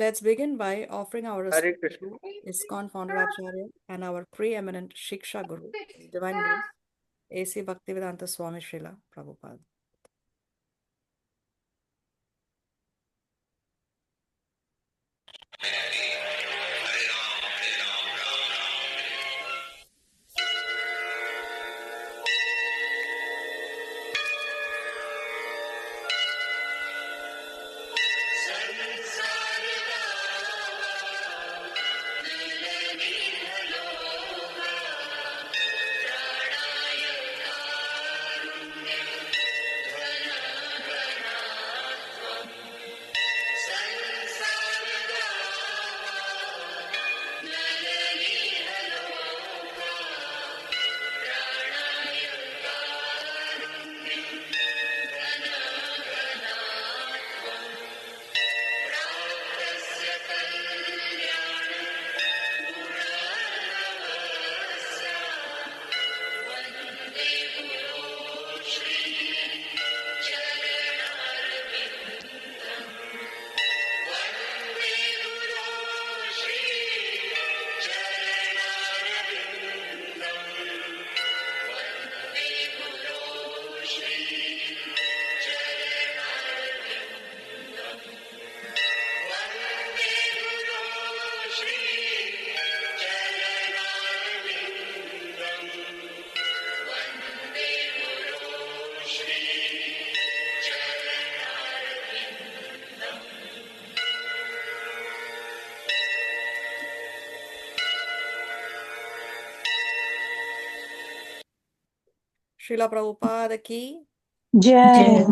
Let's begin by offering our Hare respect Krishna. to ISKCON founder Acharya and our preeminent Shiksha Guru, His Divine Grace, A.C. Bhaktivedanta Swami Srila Prabhupada. Srila Prabhupada ki Jai.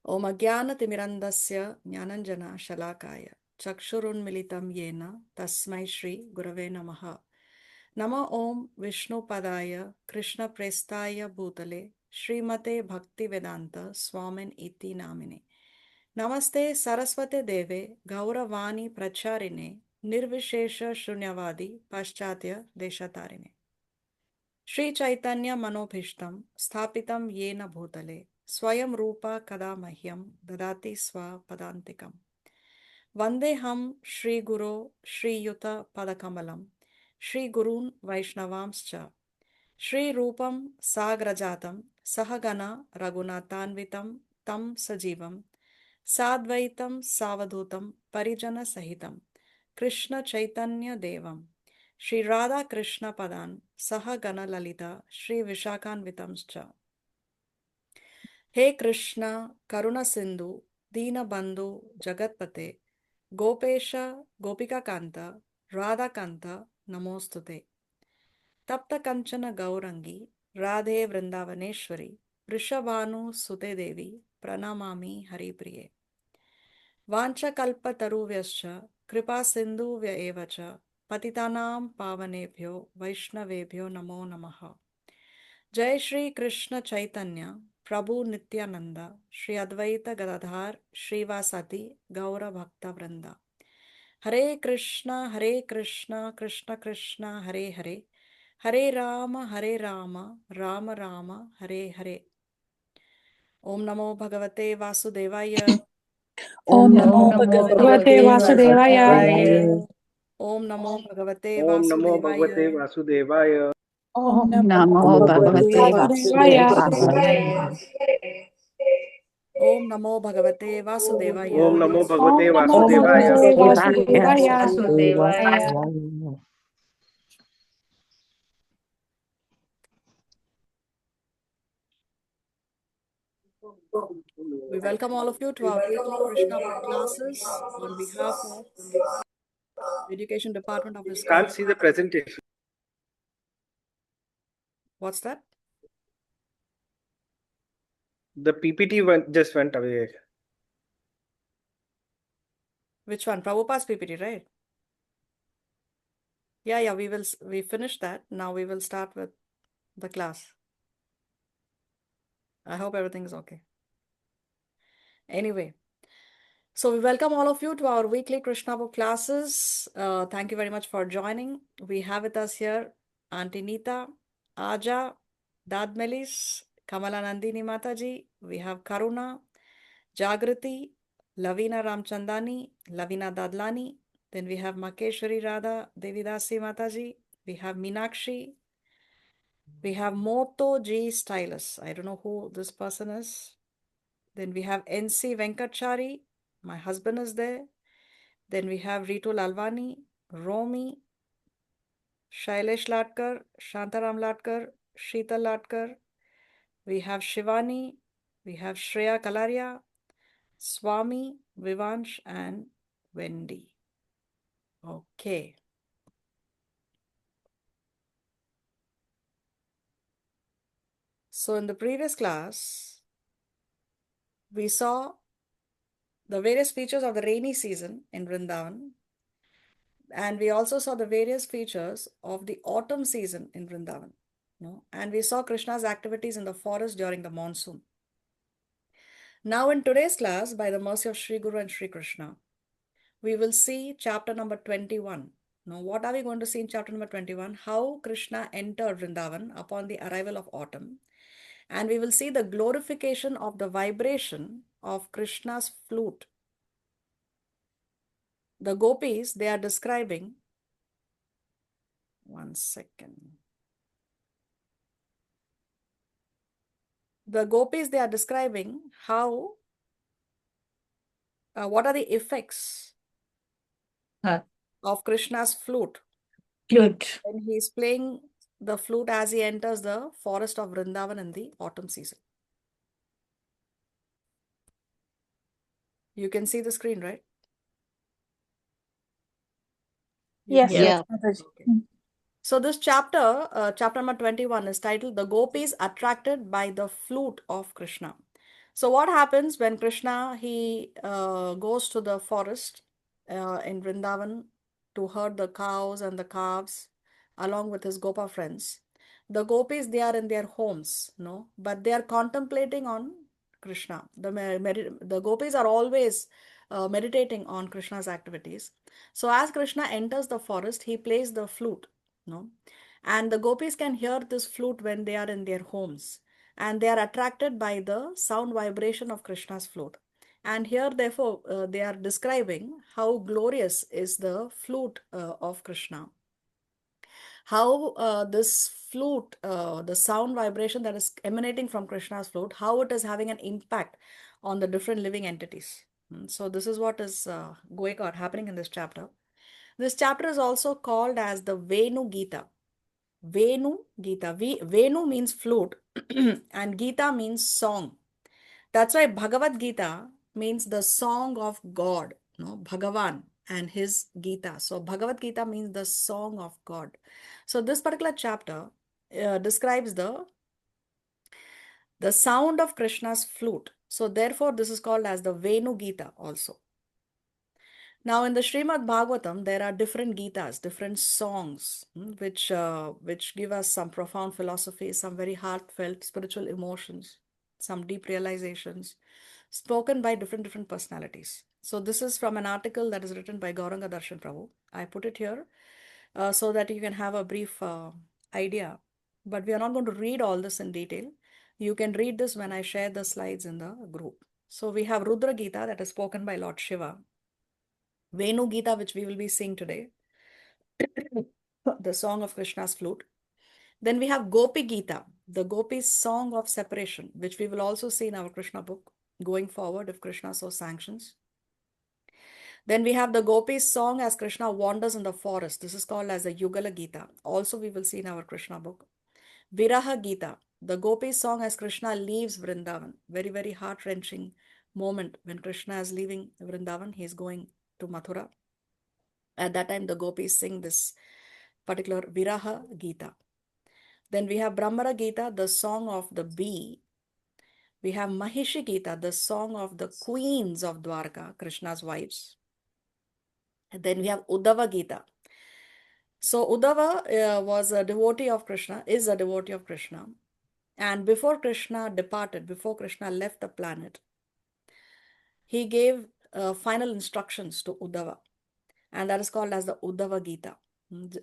Om Agyana Timirandasya Jnananjana Shalakaya Chakshurunmilitam Yena Tasmai Shri Gurave Namaha. Nama Om Vishnu Padaya Krishna Prestaya Bhutale Srimate Bhakti Vedanta Swamin Iti Namine. Namaste Saraswate Deve Gauravani Pracharine Nirvishesha Shunyavadi Paschatya Deshatarine. Shri Chaitanya Manobhishtam Sthapitam Yena Bhutale Swayam Rupa Kada Mahyam Dadati Swa Padantikam Vandeham Shri Guru Shri Yuta Padakamalam Shri Gurun Vaishnavamscha Shri Rupam Sagrajatam Sahagana Raghunathanvitam Tam Sajivam Sadvaitam Savadhutam Parijana Sahitam Krishna Chaitanya Devam Shri Radha Krishna Padan Saha Gana Lalita Shri Vishakhanvitamscha. He Krishna Karuna Sindhu Dina Bandhu Jagatpate Gopesha Gopika Kanta Radha Kanta Namostute. Tapta Kanchana Gaurangi Radhe Vrindavaneshwari Vrishabhanu Sute Devi Pranamami Hari Priye. Vancha kalpa taruvyascha kripa sindhu vyaevacha patitanam pavanebhyo vaishnavebhyo namo namaha. Jai Shri Krishna Chaitanya Prabhu Nityananda Shri Advaita Gadadhar Shri Vasati Gaura Bhakta Vrinda. Hare Krishna Krishna Krishna Hare Hare Hare Rama Rama Rama Hare Hare. Om Namo Bhagavate Vasudevaya. Om Namo Bhagavate Vasudevaya. Om Namo Bhagavate Om Namo Bhagavate Vasudevaya. Vasudevaya. Om Namo Namo Bhagavate Vasudevaya. Vasudevaya. Om Namo Bhagavate Vasudevaya. Om Namo Om Bhagavate Namo Vasudevaya. Bhagavate Vasudevaya. Vasudevaya. We welcome all of you to our weekly Krishna book classes on behalf of the Education Department of ISKCON. Can't see the presentation. What's that? The PPT just went away. Which one? Prabhupada's PPT, right? Yeah, we finished that. Now we will start with the class. I hope everything is okay. Anyway, so we welcome all of you to our weekly Krishna book classes. Thank you very much for joining. We have with us here Auntie Neeta, Aja, Dad Melis, Kamala Nandini Mataji. We have Karuna, Jagrati, Lavina Ramchandani, Lavina Dadlani. Then we have Makeshwari Radha Devidasi Mataji. We have Meenakshi. We have Moto G Stylus. I don't know who this person is. Then we have NC Venkatchari. My husband is there. Then we have Ritu Lalvani, Romi, Shailesh Latkar, Shantaram Latkar, Sheetal Latkar. We have Shivani. We have Shreya Kalaria, Swami, Vivansh, and Wendy. Okay. So in the previous class, we saw the various features of the rainy season in Vrindavan. And we also saw the various features of the autumn season in Vrindavan. And we saw Krishna's activities in the forest during the monsoon. Now in today's class, by the mercy of Sri Guru and Sri Krishna, we will see chapter number 21. Now, what are we going to see in chapter number 21? How Krishna entered Vrindavan upon the arrival of autumn. And we will see the glorification of the vibration of Krishna's flute. The Gopīs, they are describing, one second. The Gopīs, they are describing how, what are the effects of Krishna's flute Flute. when he is playing the flute as he enters the forest of Vrindavan in the autumn season. You can see the screen, right? You Yes, can- Yeah. Mataji. Okay. So this chapter, chapter number 21 is titled The Gopīs Attracted by the Flute of Krishna. So what happens when Krishna, he goes to the forest in Vrindavan to herd the cows and the calves along with his Gopa friends. The Gopis, they are in their homes, but they are contemplating on Krishna. The Gopis are always meditating on Krishna's activities. So as Krishna enters the forest, he plays the flute, and the Gopis can hear this flute when they are in their homes, and they are attracted by the sound vibration of Krishna's flute. And here, therefore, they are describing how glorious is the flute of Krishna. How this flute, the sound vibration that is emanating from Krishna's flute, how it is having an impact on the different living entities. So this is what is going on, happening in this chapter. This chapter is also called as the Venu Gita. Venu Gita. Venu means flute and Gita means song. That's why Bhagavad Gita means the song of God, Bhagavan and his Gita. So Bhagavad Gita means the song of God. So this particular chapter describes the sound of Krishna's flute. So therefore this is called as the Venu Gita also. Now in the Srimad Bhagavatam, there are different Gitas, different songs, which give us some profound philosophy, some very heartfelt spiritual emotions, some deep realizations, spoken by different personalities. So this is from an article that is written by Gauranga Darshan Prabhu. I put it here so that you can have a brief idea. But we are not going to read all this in detail. You can read this when I share the slides in the group. So we have Rudra Gita that is spoken by Lord Shiva. Venu Gita, which we will be seeing today, the song of Krishna's flute. Then we have Gopi Gita, the Gopi's song of separation, which we will also see in our Krishna book going forward if Krishna so sanctions. Then we have the Gopi's song as Krishna wanders in the forest. This is called as the Yugala Gita. Also we will see in our Krishna book. Viraha Gita, the Gopi's song as Krishna leaves Vrindavan. Very, very heart-wrenching moment when Krishna is leaving Vrindavan. He is going to Mathura. At that time, the Gopis sing this particular Viraha Gita. Then we have Brahmara Gita, the song of the bee. We have Mahishi Gita, the song of the queens of Dwarka, Krishna's wives. And then we have Uddhava Gita. So Uddhava was a devotee of Krishna, is a devotee of Krishna. And before Krishna departed, before Krishna left the planet, he gave final instructions to Uddhava. And that is called as the Uddhava Gita.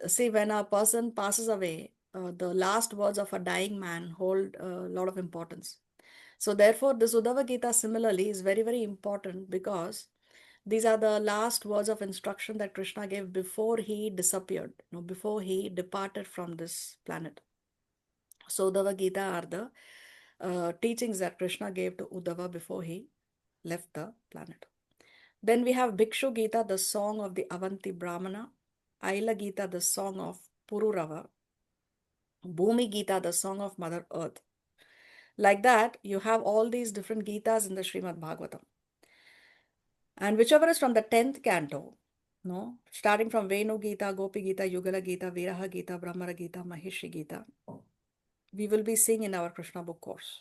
See, when a person passes away, the last words of a dying man hold a lot of importance. So therefore, this Uddhava Gita similarly is very, very important because these are the last words of instruction that Krishna gave before he disappeared, before he departed from this planet. So Uddhava Gita are the teachings that Krishna gave to Uddhava before he left the planet. Then we have Bhikshu Gita, the song of the Avanti Brahmana, Aila Gita, the song of Pururava, Bhumi Gita, the song of Mother Earth. Like that, you have all these different Gitas in the Srimad Bhagavatam. And whichever is from the 10th canto, starting from Venu Gita, Gopi Gita, Yugala Gita, Viraha Gita, Brahmara Gita, Mahishi Gita, we will be seeing in our Krishna book course,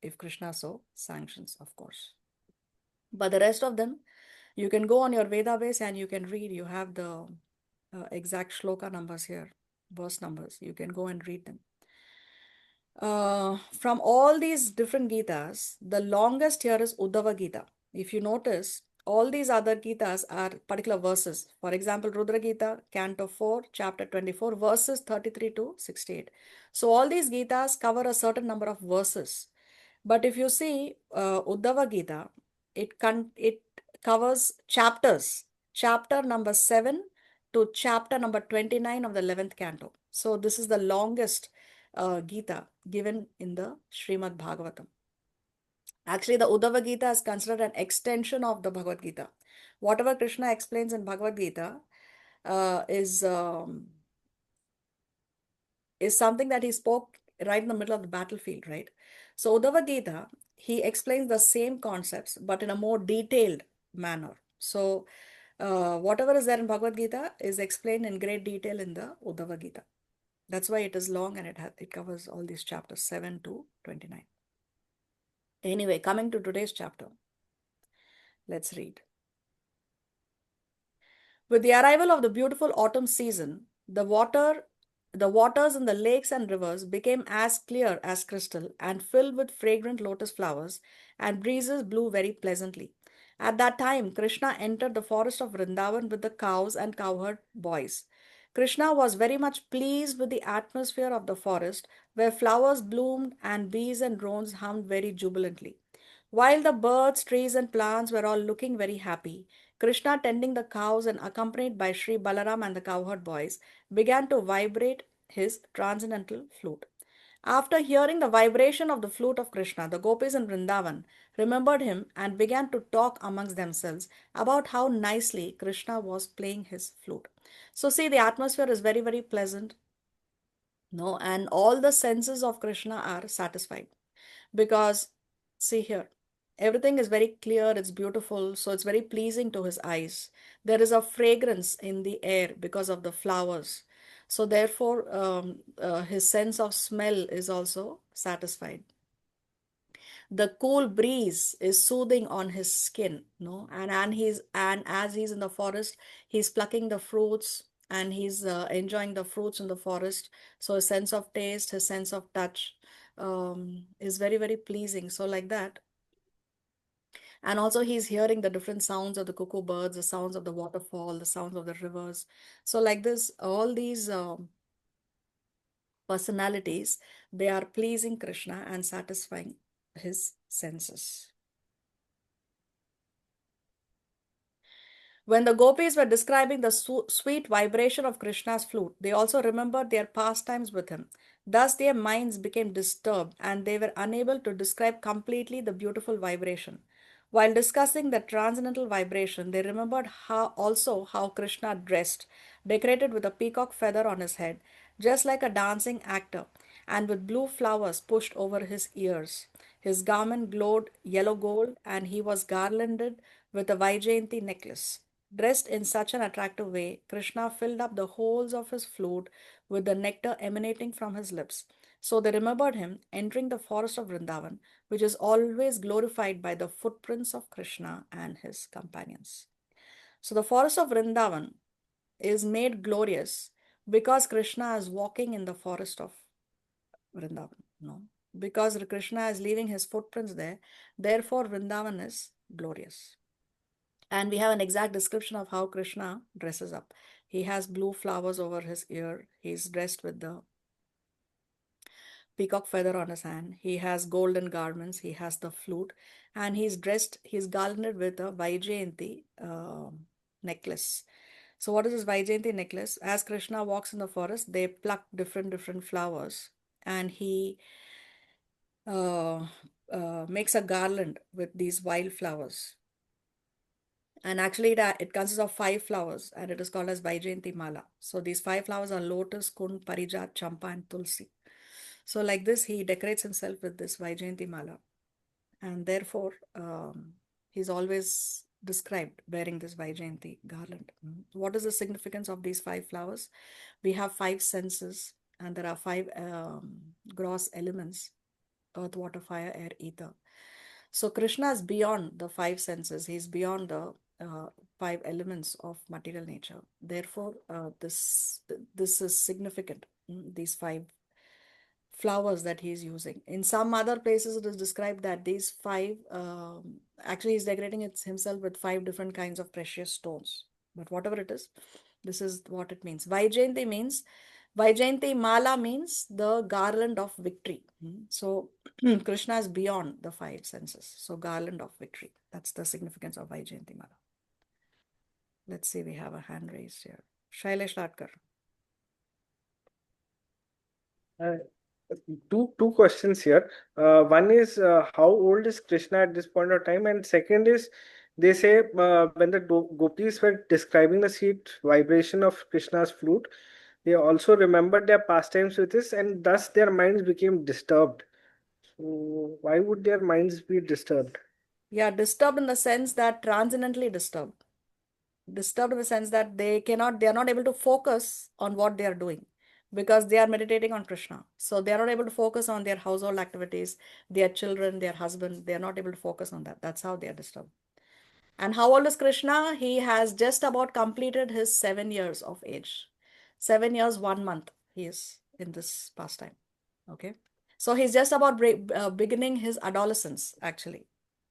if Krishna so sanctions, of course. But the rest of them, you can go on your Veda base and you can read. You have the exact shloka numbers here, verse numbers. You can go and read them. From all these different Gitas, the longest here is Uddhava Gita. If you notice, all these other Gitas are particular verses. For example, Rudra Gita, Canto 4, Chapter 24, verses 33 to 68. So all these Gitas cover a certain number of verses. But if you see Uddhava Gita, it covers chapters. Chapter number 7 to chapter number 29 of the 11th canto. So this is the longest Gita given in the Srimad Bhagavatam. Actually, the Uddhava Gita is considered an extension of the Bhagavad Gita. Whatever Krishna explains in Bhagavad Gita is something that he spoke right in the middle of the battlefield, right? So Uddhava Gita, he explains the same concepts, but in a more detailed manner. So whatever is there in Bhagavad Gita is explained in great detail in the Uddhava Gita. That's why it is long and it covers all these chapters 7 to 29. Anyway, coming to today's chapter, let's read. With the arrival of the beautiful autumn season, the waters in the lakes and rivers became as clear as crystal and filled with fragrant lotus flowers, and breezes blew very pleasantly. At that time, Krishna entered the forest of Vrindavan with the cows and cowherd boys. Krishna was very much pleased with the atmosphere of the forest, where flowers bloomed and bees and drones hummed very jubilantly. While the birds, trees, and plants were all looking very happy, Krishna, tending the cows and accompanied by Sri Balaram and the cowherd boys, began to vibrate his transcendental flute. After hearing the vibration of the flute of Krishna, the Gopis in Vrindavan remembered him and began to talk amongst themselves about how nicely Krishna was playing his flute. So, see, the atmosphere is very, very pleasant, and all the senses of Krishna are satisfied because, see here, everything is very clear, it's beautiful, so it's very pleasing to his eyes. There is a fragrance in the air because of the flowers. So, therefore, his sense of smell is also satisfied. The cool breeze is soothing on his skin, and as he's in the forest, he's plucking the fruits and he's enjoying the fruits in the forest. So his sense of taste, his sense of touch is very, very pleasing. So like that. And also he's hearing the different sounds of the cuckoo birds, the sounds of the waterfall, the sounds of the rivers. So like this, all these personalities, they are pleasing Krishna and satisfying his senses. When the gopis were describing the sweet vibration of Krishna's flute, they also remembered their pastimes with him. Thus, their minds became disturbed and they were unable to describe completely the beautiful vibration. While discussing the transcendental vibration, they remembered how Krishna dressed, decorated with a peacock feather on his head, just like a dancing actor, and with blue flowers pushed over his ears. His garment glowed yellow gold, and he was garlanded with a Vaijayanti necklace. Dressed in such an attractive way, Krishna filled up the holes of his flute with the nectar emanating from his lips. So they remembered him entering the forest of Vrindavan, which is always glorified by the footprints of Krishna and his companions. So the forest of Vrindavan is made glorious because Krishna is walking in the forest of Vrindavan. Because Krishna is leaving his footprints there, therefore Vrindavan is glorious. And we have an exact description of how Krishna dresses up. He has blue flowers over his ear. He's dressed with the peacock feather on his hand. He has golden garments. He has the flute, and he's garlanded with a Vaijayanti necklace. So what is this Vaijayanti necklace? As Krishna walks in the forest, they pluck different flowers, and he uh, makes a garland with these wild flowers. And actually, it consists of 5 flowers, and it is called as Vaijayanti Mala. So these 5 flowers are lotus, kund, parijat, champa, and tulsi. So like this, he decorates himself with this Vaijayanti Mala, and therefore he's always described wearing this Vaijayanti garland. What is the significance of these 5 flowers? We have 5 senses, and there are 5 gross elements: earth, water, fire, air, ether. So Krishna is beyond the 5 senses. He's beyond the 5 elements of material nature. Therefore, this is significant. These 5 flowers that he's using. In some other places, it is described that these 5 actually he's decorating himself with 5 different kinds of precious stones. But whatever it is, this is what it means. Vaijayanti Mala means the garland of victory. So Krishna is beyond the 5 senses. So garland of victory. That's the significance of Vaijayanti Mala. Let's see, we have a hand raised here. Shailesh Latkar. Two questions here. One is how old is Krishna at this point of time, and second is they say when the gopis were describing the sweet vibration of Krishna's flute, they also remembered their pastimes with this, and thus their minds became disturbed. So why would their minds be disturbed? Yeah, disturbed in the sense that transcendently disturbed. Disturbed in the sense that they are not able to focus on what they are doing because they are meditating on Krishna. So they are not able to focus on their household activities, their children, their husband. They are not able to focus on that. That's how they are disturbed. And how old is Krishna? He has just about completed his 7 years of age. 7 years, 1 month he is in this pastime. Okay. So he's just about beginning his adolescence, actually.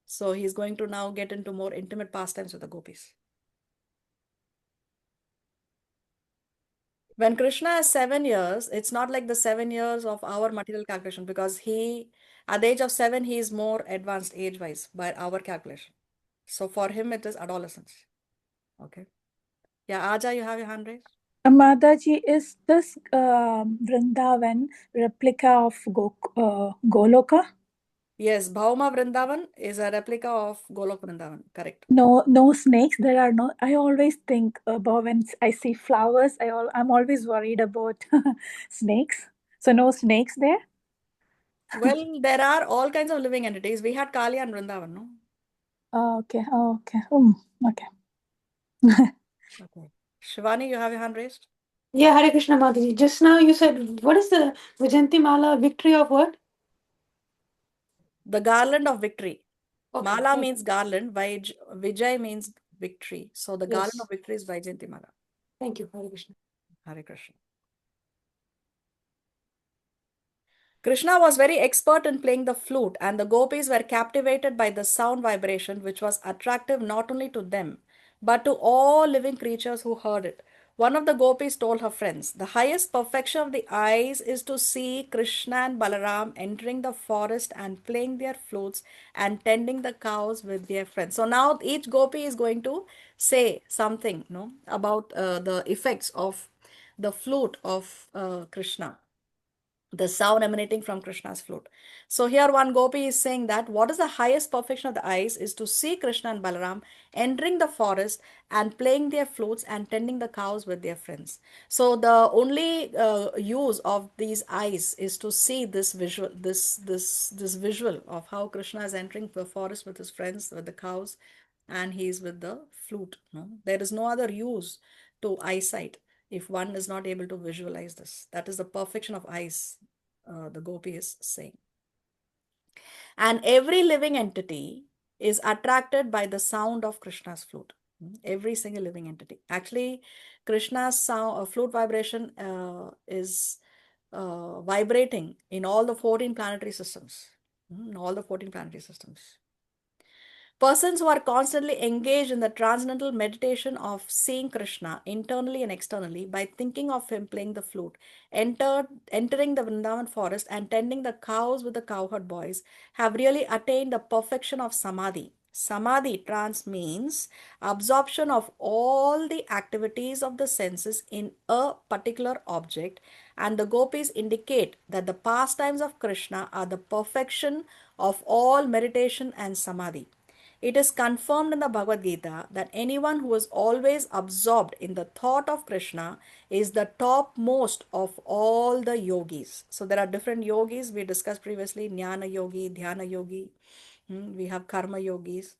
So he's going to now get into more intimate pastimes with the gopis. When Krishna is 7 years, it's not like the 7 years of our material calculation because at the age of 7, he is more advanced age-wise by our calculation. So for him, it is adolescence. Okay. Yeah, Aja, you have your hand raised. Mataji, is this Vrindavan replica of Goloka? Yes, Bhauma Vrindavan is a replica of Golok Vrindavan. Correct. No snakes. There are no. I always think about when I see flowers. I'm always worried about snakes. So no snakes there. Well, there are all kinds of living entities. We had Kali and Vrindavan, no? Okay. Okay. Okay. Okay. Shivani, you have your hand raised. Yeah, Hare Krishna Mataji. Just now you said, what is the Vajanti Mala victory of what? The garland of victory. Okay, Mala thank means garland. Vijay means victory. So the garland Yes. of victory is Vaijayanti Mala. Thank you, Hare Krishna. Hare Krishna. Krishna was very expert in playing the flute, and the gopis were captivated by the sound vibration, which was attractive not only to them, but to all living creatures who heard it. One of the gopis told her friends, "The highest perfection of the eyes is to see Krishna and Balaram entering the forest and playing their flutes and tending the cows with their friends." So now each gopi is going to say something, no, about the effects of the flute of Krishna, the sound emanating from Krishna's flute. So here one gopi is saying that what is the highest perfection of the eyes is to see Krishna and Balaram entering the forest and playing their flutes and tending the cows with their friends. So the only use of these eyes is to see this visual, this visual of how Krishna is entering the forest with his friends, with the cows, and he is with the flute. No, there is no other use to eyesight if one is not able to visualize this. That is the perfection of eyes, the gopi is saying. And every living entity is attracted by the sound of Krishna's flute. Every single living entity. Actually, Krishna's sound, flute vibration is vibrating in all the 14 planetary systems. In all the 14 planetary systems. Persons who are constantly engaged in the transcendental meditation of seeing Krishna internally and externally by thinking of him playing the flute, entering the Vrindavan forest and tending the cows with the cowherd boys have really attained the perfection of samadhi. Samadhi trance means absorption of all the activities of the senses in a particular object, and the gopis indicate that the pastimes of Krishna are the perfection of all meditation and samadhi. It is confirmed in the Bhagavad Gita that anyone who is always absorbed in the thought of Krishna is the topmost of all the yogis. So there are different yogis we discussed previously: Jnana Yogi, Dhyana Yogi, we have Karma Yogis.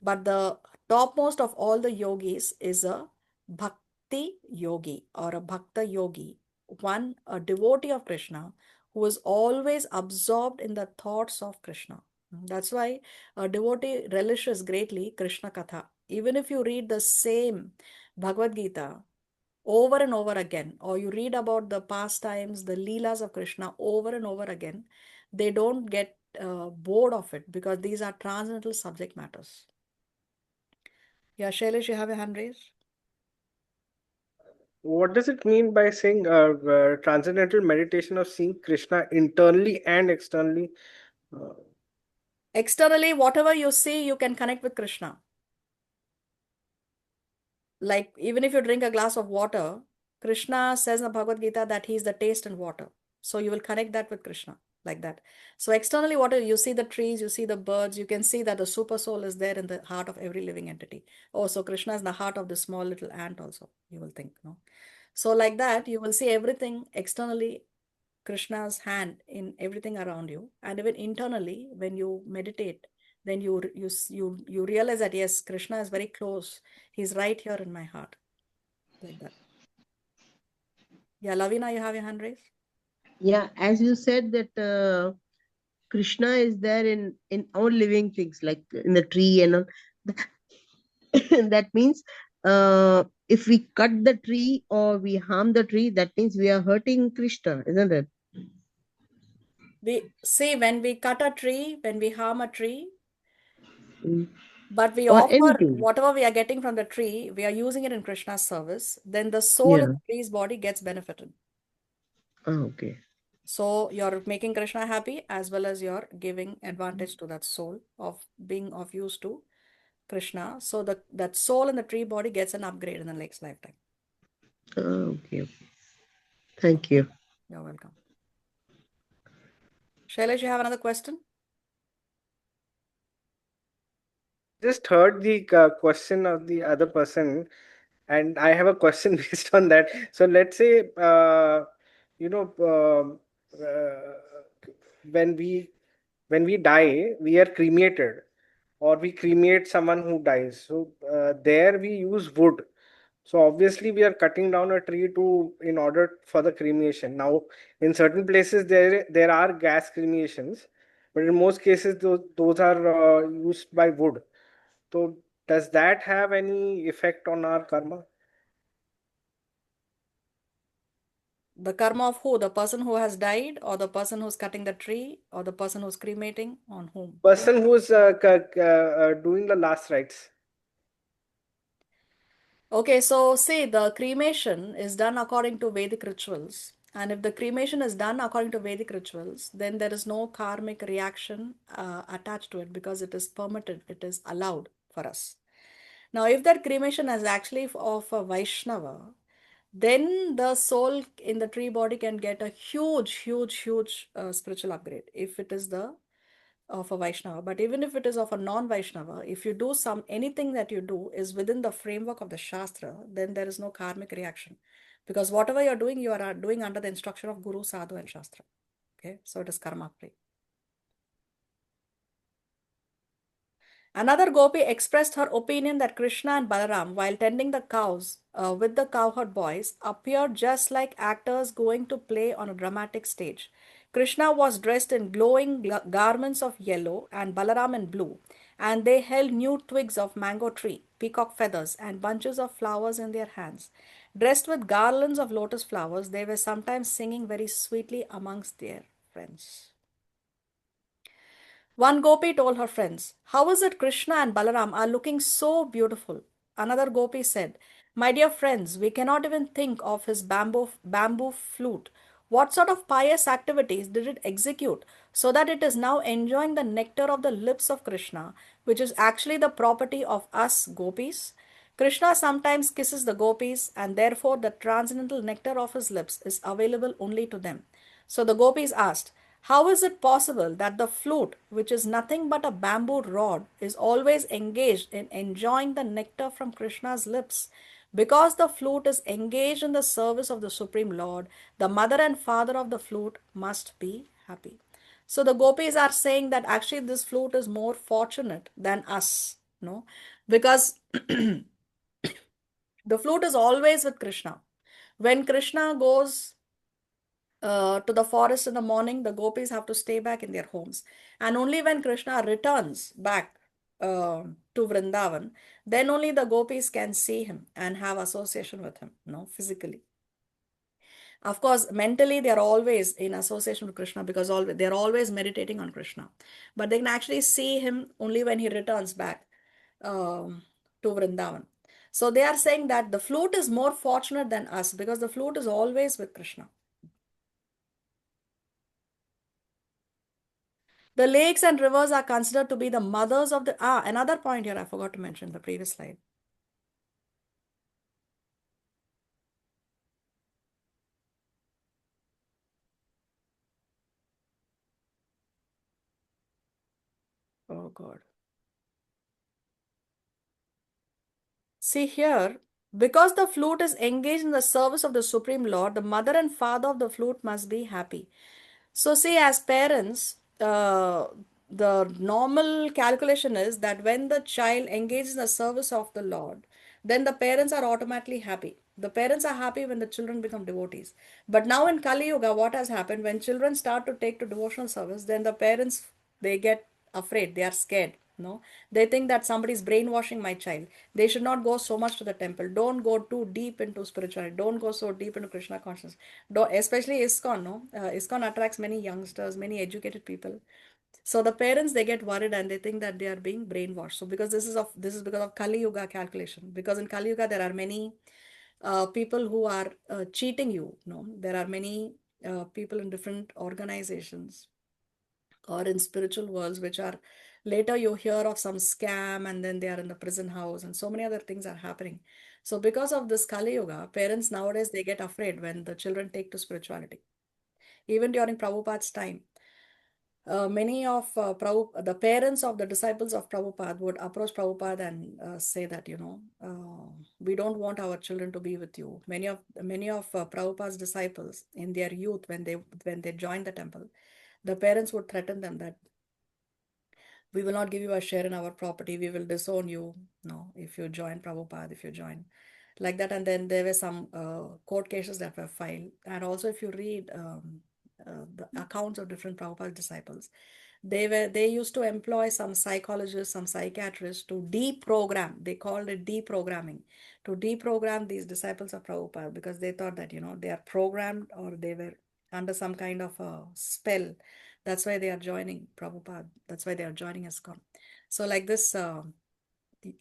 But the topmost of all the yogis is a bhakti yogi or a bhakta yogi, one, a devotee of Krishna who is always absorbed in the thoughts of Krishna. That's why a devotee relishes greatly Krishna Katha. Even if you read the same Bhagavad Gita over and over again, or you read about the pastimes, the leelas of Krishna over and over again, they don't get bored of it because these are transcendental subject matters. Yeah, Shailesh, you have a hand raised. What does it mean by saying transcendental meditation of seeing Krishna internally and externally? Uh, Externally, whatever you see, you can connect with Krishna. Like, even if you drink a glass of water, Krishna says in the Bhagavad Gita that he is the taste and water. So you will connect that with Krishna like that. So externally, what you see the trees, you see the birds, you can see that the super soul is there in the heart of every living entity. Oh, so Krishna is in the heart of the small little ant also, you will think, no? So like that, you will see everything externally, Krishna's hand in everything around you, and even internally, when you meditate, then you realize that yes, Krishna is very close. He's right here in my heart, like that. Yeah, Lavina, you have your hand raised. Yeah, as you said that Krishna is there in all living things, like in the tree and all. That means if we cut the tree or we harm the tree, that means we are hurting Krishna, isn't it? We see when we cut a tree, when we harm a tree, Mm. but we Or offer anything. whatever we are getting from the tree, we are using it in Krishna's service, then the soul in Yeah. the tree's body gets benefited. Okay. So you're making Krishna happy as well as you're giving advantage to that soul of being of use to Krishna. So that soul in the tree body gets an upgrade in the next lifetime. Okay. Thank you. You're welcome. Shailesh, you have another question? just heard the question of the other person, and I have a question based on that. So let's say, you know, when we die, we are cremated, or we cremate someone who dies. So there we use wood. So obviously we are cutting down a tree to in order for the cremation. Now, in certain places there are gas cremations, but in most cases those are used by wood. So does that have any effect on our karma? The karma of who? The person who has died, or the person who's cutting the tree, or the person who's cremating? On whom? Person who's doing the last rites. Okay, so say the cremation is done according to Vedic rituals. And if the cremation is done according to Vedic rituals, then there is no karmic reaction attached to it because it is permitted, it is allowed for us. Now, if that cremation is actually of a Vaishnava, then the soul in the tree body can get a huge spiritual upgrade if it is the of a Vaishnava. But even if it is of a non-Vaishnava, if you do anything that you do is within the framework of the Shastra, then there is no karmic reaction. Because whatever you're doing, you are doing under the instruction of Guru, Sadhu, and Shastra. Okay, so it is karma free. Another gopi expressed her opinion that Krishna and Balaram, while tending the cows with the cowherd boys, appeared just like actors going to play on a dramatic stage. Krishna was dressed in glowing garments of yellow and Balaram in blue, and they held new twigs of mango tree, peacock feathers, and bunches of flowers in their hands. Dressed with garlands of lotus flowers, they were sometimes singing very sweetly amongst their friends. One gopi told her friends, "How is it Krishna and Balaram are looking so beautiful?" Another gopi said, "My dear friends, we cannot even think of his bamboo flute. What sort of pious activities did it execute so that it is now enjoying the nectar of the lips of Krishna, which is actually the property of us gopis? Krishna sometimes kisses the gopis, and therefore the transcendental nectar of his lips is available only to them." So the gopis asked, "How is it possible that the flute, which is nothing but a bamboo rod, is always engaged in enjoying the nectar from Krishna's lips? Because the flute is engaged in the service of the Supreme Lord, the mother and father of the flute must be happy." So the gopis are saying that actually this flute is more fortunate than us, no? Because the flute is always with Krishna. When Krishna goes to the forest in the morning, the gopis have to stay back in their homes. And only when Krishna returns back to Vrindavan, then only the gopis can see him and have association with him, no, physically. Of course, mentally they are always in association with Krishna because they are always meditating on Krishna. But they can actually see him only when he returns back to Vrindavan. So they are saying that the flute is more fortunate than us because the flute is always with Krishna. The lakes and rivers are considered to be the mothers of the... another point here I forgot to mention in the previous slide. Oh God. See here, because the flute is engaged in the service of the Supreme Lord, the mother and father of the flute must be happy. So see, as parents, the normal calculation is that when the child engages in the service of the Lord, then the parents are automatically happy. The parents are happy when the children become devotees. But now in Kali Yuga, what has happened, when children start to take to devotional service, then the parents, they get afraid, they are scared. No, they think that somebody is brainwashing my child. They should not go so much to the temple. Don't go too deep into spirituality. Don't go so deep into Krishna consciousness. Especially ISKCON, no? ISKCON attracts many youngsters, many educated people. So the parents, they get worried and they think that they are being brainwashed. So because this is because of Kali Yuga calculation. Because in Kali Yuga there are many people who are cheating you. No, there are many people in different organizations or in spiritual worlds which are later you hear of some scam and then they are in the prison house and so many other things are happening. So because of this Kali Yuga, parents nowadays, they get afraid when the children take to spirituality. Even during Prabhupada's time, many of the parents of the disciples of Prabhupada would approach Prabhupada and say that, we don't want our children to be with you. Many of Prabhupada's disciples in their youth, when they joined the temple, the parents would threaten them that we will not give you a share in our property, we will disown you, no, if you join Prabhupada, if you join like that. And then there were some court cases that were filed. And also if you read the accounts of different Prabhupada disciples, they used to employ some psychologists, some psychiatrists to deprogram. They called it deprogramming, to deprogram these disciples of Prabhupada, because they thought that they are programmed or they were under some kind of a spell. That's why they are joining Prabhupada. That's why they are joining ISKCON. So like this,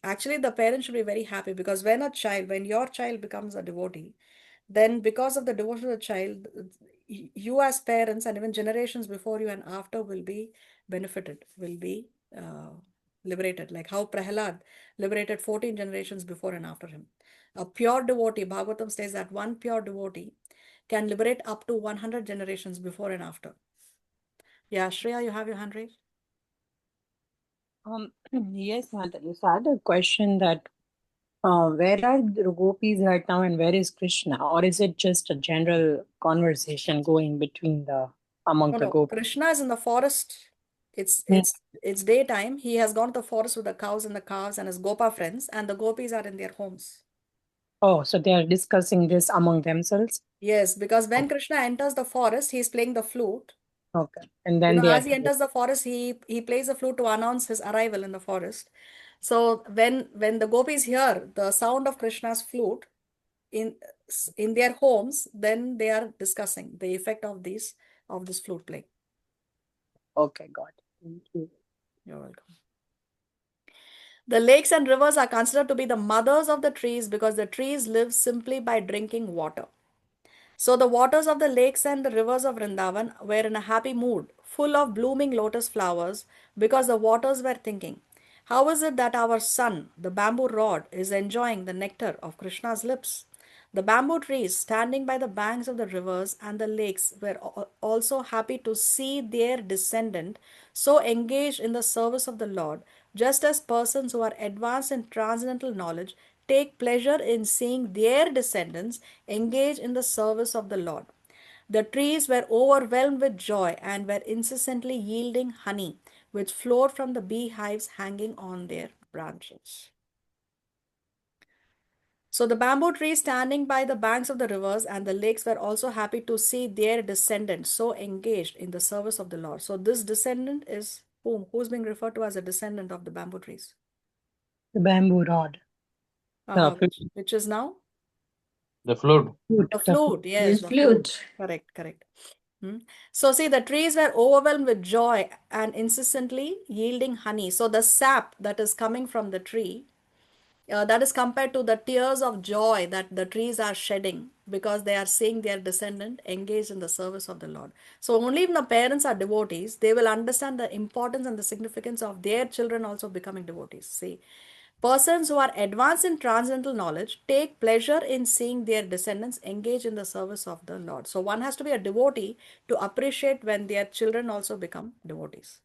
actually the parents should be very happy, because when your child becomes a devotee, then because of the devotion of the child, you as parents and even generations before you and after will be benefited, will be liberated. Like how Prahlad liberated 14 generations before and after him. A pure devotee, Bhagavatam says that one pure devotee can liberate up to 100 generations before and after. Yeah, Shreya, you have your hand raised? Yes, Mata. So I had a question that where are the gopis right now and where is Krishna? Or is it just a general conversation going between among No, the no. gopis? Krishna is in the forest. It's Hmm. it's it's daytime. He has gone to the forest with the cows and the calves and his gopa friends, and the gopis are in their homes. Oh, so they are discussing this among themselves? Yes, because when Krishna enters the forest, he's playing the flute. Okay. And then You know, they are as he enters the forest, he plays the flute to announce his arrival in the forest. So when the gopis hear the sound of Krishna's flute in in their homes, then they are discussing the effect of this flute play. okay, got it. Thank you. You're welcome. The lakes and rivers are considered to be the mothers of the trees because the trees live simply by drinking water. So the waters of the lakes and the rivers of Vrindavan were in a happy mood, full of blooming lotus flowers, because the waters were thinking, how is it that our son, the bamboo rod, is enjoying the nectar of Krishna's lips? The bamboo trees standing by the banks of the rivers and the lakes were also happy to see their descendant so engaged in the service of the Lord, just as persons who are advanced in transcendental knowledge take pleasure in seeing their descendants engage in the service of the Lord. The trees were overwhelmed with joy and were incessantly yielding honey, which flowed from the beehives hanging on their branches. So the bamboo trees standing by the banks of the rivers and the lakes were also happy to see their descendants so engaged in the service of the Lord. So this descendant is whom? Who's being referred to as a descendant of the bamboo trees? The bamboo rod. Which is now? The flute. The flute, yes, The the flute. flute. Correct, correct. So see, the trees were overwhelmed with joy and incessantly yielding honey. So the sap that is coming from the tree, that is compared to the tears of joy that the trees are shedding because they are seeing their descendant engaged in the service of the Lord. So only when the parents are devotees, they will understand the importance and the significance of their children also becoming devotees. See, persons who are advanced in transcendental knowledge take pleasure in seeing their descendants engage in the service of the Lord. So one has to be a devotee to appreciate when their children also become devotees.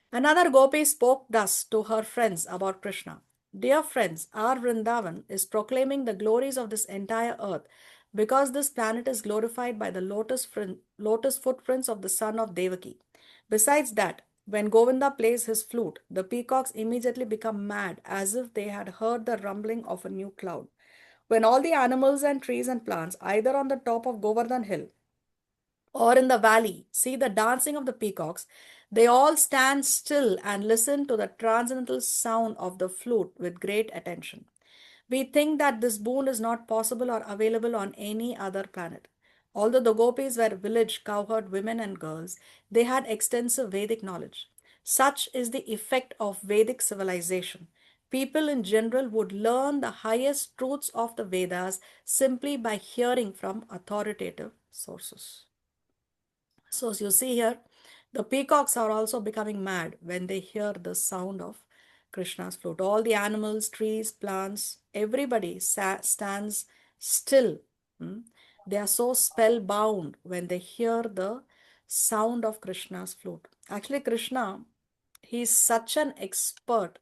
Another Gopi spoke thus to her friends about Krishna. Dear friends, our Vrindavan is proclaiming the glories of this entire earth because this planet is glorified by the lotus footprints of the son of Devaki. Besides that, when Govinda plays his flute, the peacocks immediately become mad as if they had heard the rumbling of a new cloud. When all the animals and trees and plants, either on the top of Govardhan hill or in the valley, see the dancing of the peacocks, they all stand still and listen to the transcendental sound of the flute with great attention. We think that this boon is not possible or available on any other planet. Although the gopis were village cowherd women and girls, they had extensive Vedic knowledge. Such is the effect of Vedic civilization. People in general would learn the highest truths of the Vedas simply by hearing from authoritative sources. So as you see here, the peacocks are also becoming mad when they hear the sound of Krishna's flute. All the animals, trees, plants, everybody stands still. They are so spellbound when they hear the sound of Krishna's flute. Actually, Krishna, he is such an expert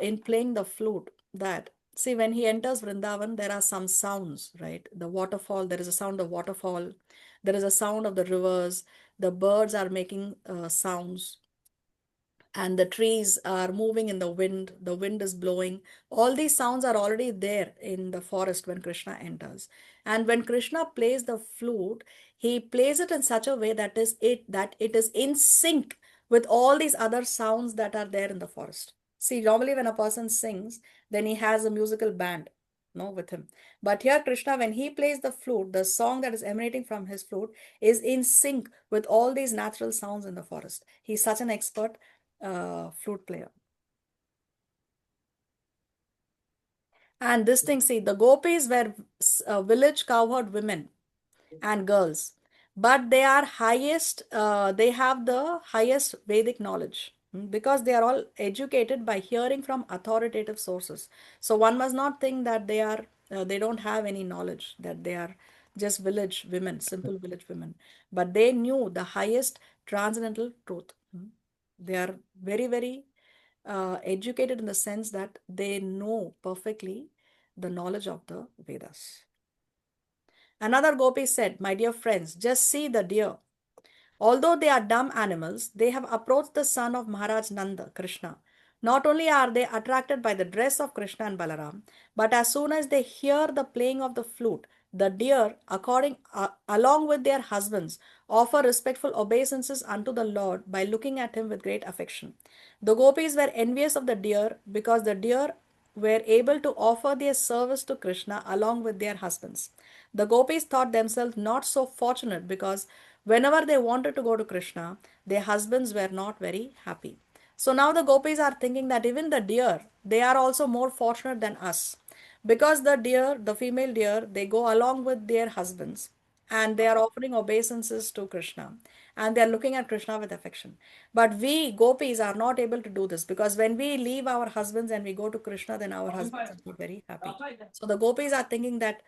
in playing the flute that, see, when he enters Vrindavan, there are some sounds, right? The waterfall, there is a sound of waterfall, there is a sound of the rivers, the birds are making sounds, and the trees are moving in the wind is blowing. All these sounds are already there in the forest when Krishna enters. And when Krishna plays the flute, he plays it in such a way that it is in sync with all these other sounds that are there in the forest. See, normally when a person sings, then he has a musical band, no, with him. But here Krishna, when he plays the flute, the song that is emanating from his flute is in sync with all these natural sounds in the forest. He's such an expert flute player. And this thing, see, the gopis were village cowherd women and girls, but they are they have the highest Vedic knowledge because they are all educated by hearing from authoritative sources. So one must not think that they don't have any knowledge, that they are just village women, simple village women, but they knew the highest transcendental truth. They are very, very educated in the sense that they know perfectly the knowledge of the Vedas. Another gopi said, my dear friends, just see the deer. Although they are dumb animals, they have approached the son of Maharaj Nanda, Krishna. Not only are they attracted by the dress of Krishna and Balaram, but as soon as they hear the playing of the flute, the deer, along with their husbands, offer respectful obeisances unto the Lord by looking at him with great affection. The gopis were envious of the deer because the deer were able to offer their service to Krishna along with their husbands. The gopis thought themselves not so fortunate because Whenever they wanted to go to Krishna, their husbands were not very happy. So now the gopis are thinking that even the deer, they are also more fortunate than us. Because the deer, the female deer, they go along with their husbands and they are offering obeisances to Krishna and they are looking at Krishna with affection. But we gopis are not able to do this because when we leave our husbands and we go to Krishna, then our husbands are not very happy. So the gopis are thinking that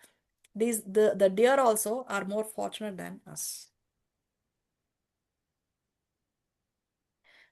the deer also are more fortunate than us.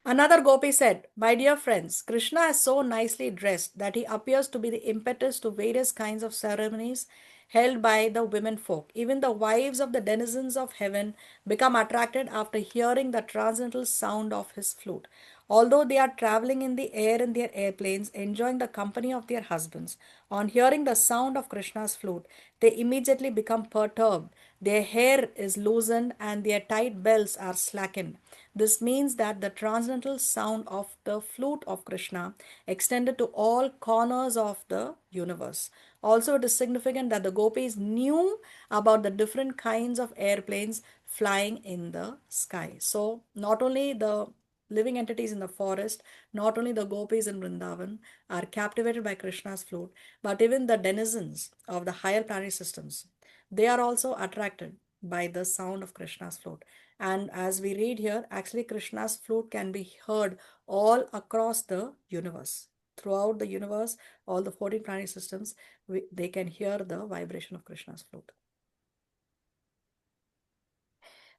Another gopi said, "My dear friends, Krishna is so nicely dressed that he appears to be the impetus to various kinds of ceremonies held by the women folk. Even the wives of the denizens of heaven become attracted after hearing the transcendental sound of his flute. Although they are traveling in the air in their airplanes, enjoying the company of their husbands, on hearing the sound of Krishna's flute, they immediately become perturbed. Their hair is loosened and their tight belts are slackened. This means that the transcendental sound of the flute of Krishna extended to all corners of the universe. Also, it is significant that the gopis knew about the different kinds of airplanes flying in the sky. So, not only the living entities in the forest, not only the gopis in Vrindavan are captivated by Krishna's flute, but even the denizens of the higher planetary systems, they are also attracted by the sound of Krishna's flute. And as we read here, actually Krishna's flute can be heard all across the universe. Throughout the universe, all the 14 planetary systems, they can hear the vibration of Krishna's flute.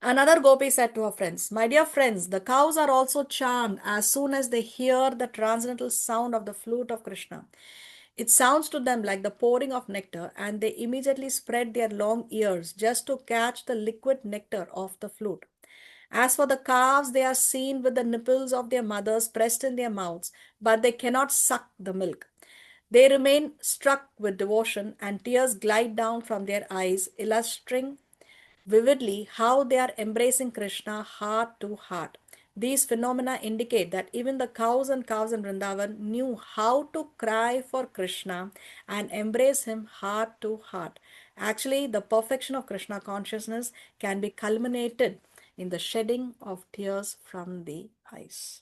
Another gopi said to her friends, "My dear friends, the cows are also charmed as soon as they hear the transcendental sound of the flute of Krishna. It sounds to them like the pouring of nectar, and they immediately spread their long ears just to catch the liquid nectar of the flute. As for the calves, they are seen with the nipples of their mothers pressed in their mouths, but they cannot suck the milk. They remain struck with devotion, and tears glide down from their eyes, illustrating vividly how they are embracing Krishna heart to heart. These phenomena indicate that even the cows and calves in Vrindavan knew how to cry for Krishna and embrace him heart to heart. Actually, the perfection of Krishna consciousness can be culminated in the shedding of tears from the eyes.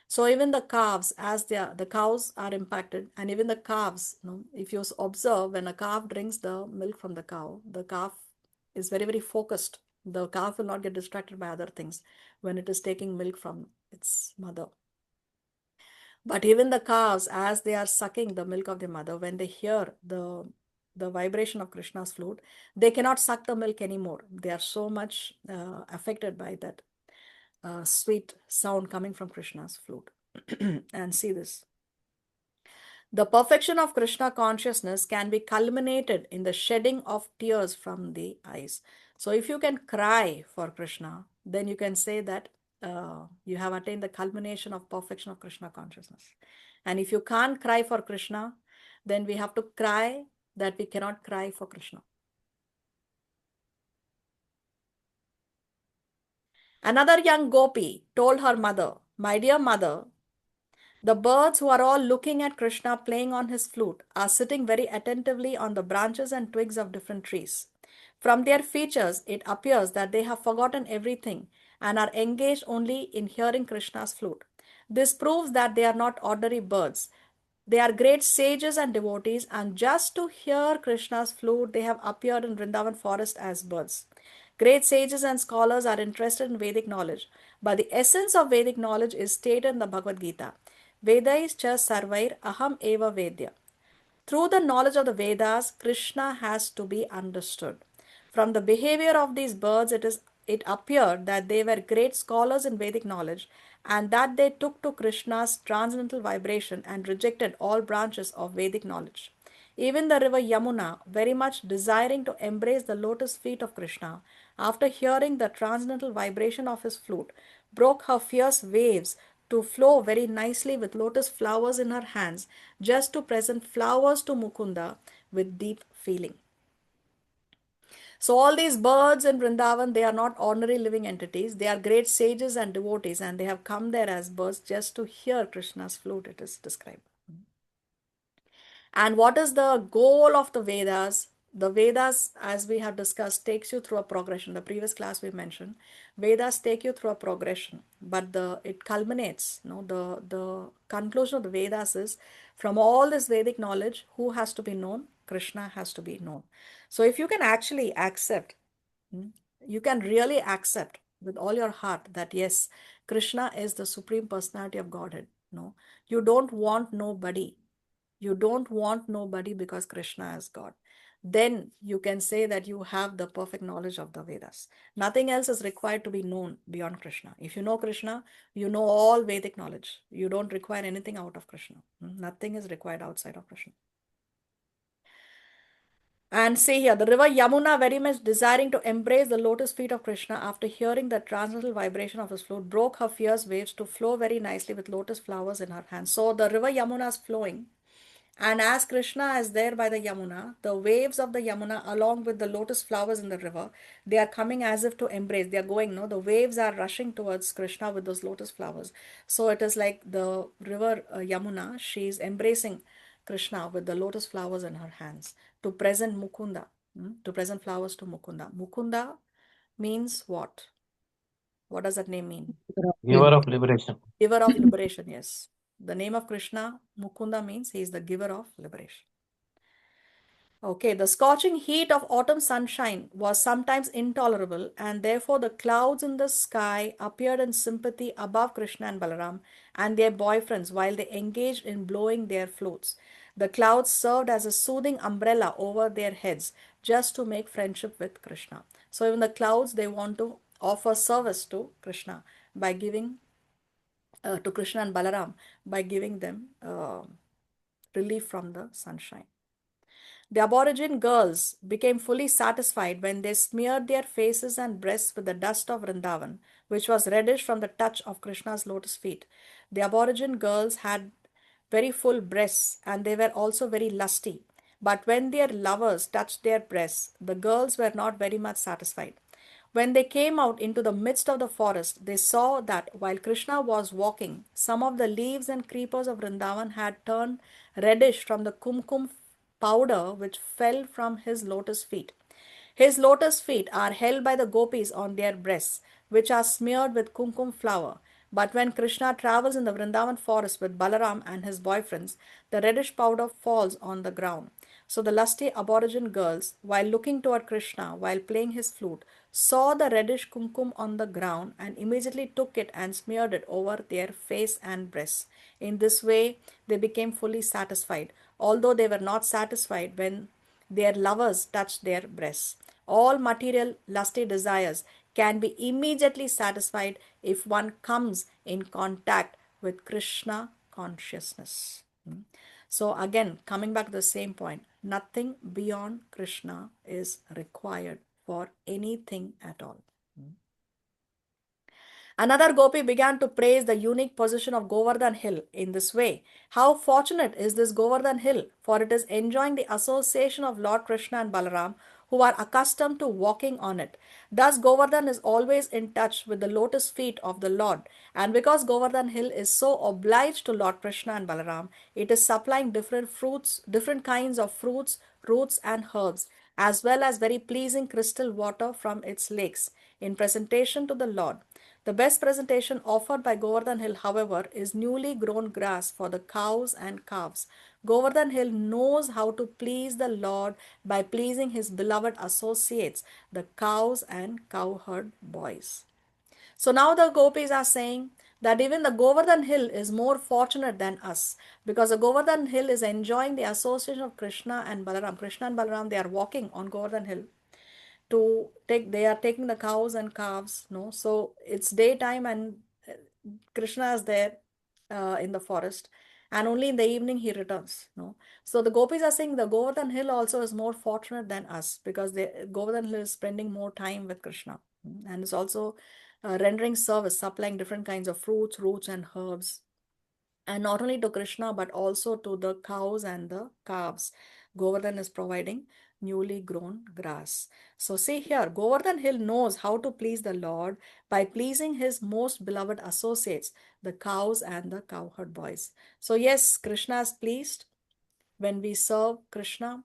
So even the calves, as the cows are impacted, and even the calves, if you observe, when a calf drinks the milk from the calf is very, very focused. The calf will not get distracted by other things when it is taking milk from its mother. But even the calves, as they are sucking the milk of their mother, when they hear the vibration of Krishna's flute, they cannot suck the milk anymore. They are so much affected by that sweet sound coming from Krishna's flute. And see this. The perfection of Krishna consciousness can be culminated in the shedding of tears from the eyes. So, if you can cry for Krishna, then you can say that you have attained the culmination of perfection of Krishna consciousness. And if you can't cry for Krishna, then we have to cry that we cannot cry for Krishna. Another young gopi told her mother, "My dear mother, the birds who are all looking at Krishna playing on his flute are sitting very attentively on the branches and twigs of different trees. From their features, it appears that they have forgotten everything and are engaged only in hearing Krishna's flute. This proves that they are not ordinary birds. They are great sages and devotees, and just to hear Krishna's flute, they have appeared in Vrindavan forest as birds. Great sages and scholars are interested in Vedic knowledge, but the essence of Vedic knowledge is stated in the Bhagavad Gita. Vedais cha sarvair aham eva vedya. Through the knowledge of the Vedas, Krishna has to be understood. From the behavior of these birds, it appeared that they were great scholars in Vedic knowledge and that they took to Krishna's transcendental vibration and rejected all branches of Vedic knowledge. Even the river Yamuna, very much desiring to embrace the lotus feet of Krishna, after hearing the transcendental vibration of his flute, broke her fierce waves to flow very nicely with lotus flowers in her hands, just to present flowers to Mukunda with deep feeling. So all these birds in Vrindavan, they are not ordinary living entities. They are great sages and devotees, and they have come there as birds just to hear Krishna's flute, it is described. And what is the goal of the Vedas? The Vedas, as we have discussed, takes you through a progression. The previous class we mentioned, Vedas take you through a progression, but it culminates. The conclusion of the Vedas is, from all this Vedic knowledge, who has to be known? Krishna has to be known. So if you can actually accept, you can really accept with all your heart that yes, Krishna is the Supreme Personality of Godhead. No, you don't want nobody. You don't want nobody because Krishna is God. Then you can say that you have the perfect knowledge of the Vedas. Nothing else is required to be known beyond Krishna. If you know Krishna, you know all Vedic knowledge. You don't require anything out of Krishna. Nothing is required outside of Krishna. And see here, the river Yamuna, very much desiring to embrace the lotus feet of Krishna, after hearing the transcendental vibration of his flute, broke her fierce waves to flow very nicely with lotus flowers in her hands. So the river Yamuna is flowing. And as Krishna is there by the Yamuna, the waves of the Yamuna, along with the lotus flowers in the river, they are coming as if to embrace. They are going, no? The waves are rushing towards Krishna with those lotus flowers. So it is like the river Yamuna, she is embracing Krishna with the lotus flowers in her hands to present Mukunda, to present flowers to Mukunda. Mukunda means what? What does that name mean? Giver of liberation. Giver of liberation, yes. The name of Krishna, Mukunda, means he is the giver of liberation. Okay, the scorching heat of autumn sunshine was sometimes intolerable, and therefore the clouds in the sky appeared in sympathy above Krishna and Balaram and their boyfriends while they engaged in blowing their flutes. The clouds served as a soothing umbrella over their heads just to make friendship with Krishna. So even the clouds, they want to offer service to Krishna by giving to Krishna and Balaram by giving them relief from the sunshine. The aborigine girls became fully satisfied when they smeared their faces and breasts with the dust of Vrindavan, which was reddish from the touch of Krishna's lotus feet. The aborigine girls had very full breasts and they were also very lusty. But when their lovers touched their breasts, the girls were not very much satisfied. When they came out into the midst of the forest, they saw that while Krishna was walking, some of the leaves and creepers of Vrindavan had turned reddish from the kumkum powder which fell from his lotus feet. His lotus feet are held by the gopis on their breasts, which are smeared with kumkum flower. But when Krishna travels in the Vrindavan forest with Balaram and his boyfriends, the reddish powder falls on the ground. So the lusty aborigine girls, while looking toward Krishna while playing his flute, saw the reddish kumkum on the ground and immediately took it and smeared it over their face and breasts. In this way, they became fully satisfied, although they were not satisfied when their lovers touched their breasts. All material lusty desires can be immediately satisfied if one comes in contact with Krishna consciousness. So again, coming back to the same point, nothing beyond Krishna is required for anything at all. Another gopi began to praise the unique position of Govardhan Hill in this way. How fortunate is this Govardhan Hill, for it is enjoying the association of Lord Krishna and Balaram, who are accustomed to walking on it. Thus, Govardhan is always in touch with the lotus feet of the Lord, and because Govardhan Hill is so obliged to Lord Krishna and Balaram, it is supplying different kinds of fruits, roots, and herbs, as well as very pleasing crystal water from its lakes in presentation to the Lord. The best presentation offered by Govardhan Hill, however, is newly grown grass for the cows and calves. Govardhan Hill knows how to please the Lord by pleasing his beloved associates, the cows and cowherd boys. So now the gopis are saying that even the Govardhan Hill is more fortunate than us, because the Govardhan Hill is enjoying the association of Krishna and Balaram. Krishna and Balaram, they are walking on Govardhan Hill they are taking the cows and calves, no? So it's daytime and Krishna is there in the forest, and only in the evening he returns, no? So the gopis are saying the Govardhan Hill also is more fortunate than us, because Govardhan Hill is spending more time with Krishna, and is also rendering service, supplying different kinds of fruits, roots, and herbs, and not only to Krishna but also to the cows and the calves. Govardhan is providing newly grown grass. So see here, Govardhan Hill knows how to please the Lord by pleasing his most beloved associates, the cows and the cowherd boys. So yes, Krishna is pleased when we serve Krishna,